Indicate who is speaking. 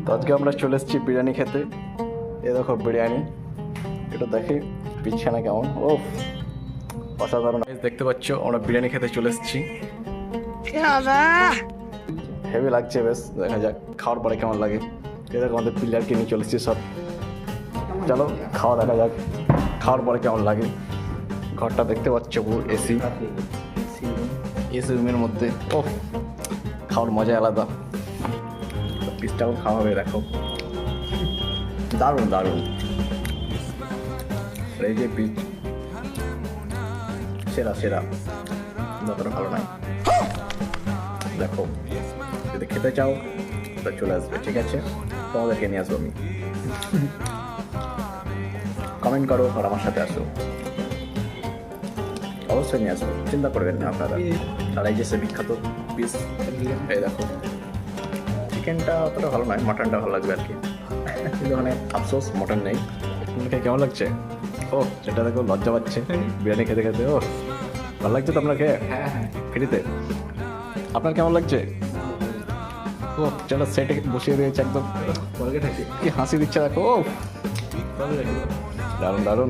Speaker 1: তো আজকে আমরা চলে এসেছি বিরিয়ানি খেতে। এ দেখো বিরিয়ানি, এটা দেখি বিছানা কেমন। ও অসাধারণ, দেখতে পাচ্ছ আমরা বিরিয়ানি খেতে চলে এসেছি। হেভি লাগছে, বেশ দেখা যাক খাওয়ার পরে কেমন লাগে। এ দেখো আমাদের প্লেয়ারকে নিয়ে চলে এসেছি সব। চলো খাওয়া দেখা যাক খাওয়ার পরে কেমন লাগে। ঘরটা দেখতে পাচ্ছ পুরো এসি রুমের মধ্যে। ও খাওয়ার মজা আলাদা। পিসটাও খাওয়া হবে, দেখো দারুণ দারুণ। এই যে পিস সেরা সেরা, যতটা ভালো নয়। দেখো যদি খেতে চাও তো চলে আসবে, ঠিক আছে? তোমাদেরকে নিয়ে আসবো আমি। কমেন্ট করো আর আমার সাথে আসো, অবশ্যই নিয়ে আসবো, চিন্তা করবেন না আপনারা। আর এই যে সে বিখ্যাত পিস, এই দেখো চিকেনটা অতটা ভালো নয়, মাটনটা ভালো লাগবে আর কি। কিন্তু মানে আফসোস মটন নেই। আপনাকে কেমন লাগছে? ও এটা দেখো লজ্জা পাচ্ছে বিরিয়ানি খেতে খেতে। ও ভালো লাগছে তো আপনাকে? ফ্রিতে আপনার কেমন লাগছে? ও চলো সেটে বসিয়ে দিয়েছে একদম, কি হাসি দিচ্ছে দেখো। ও দারুণ দারুণ।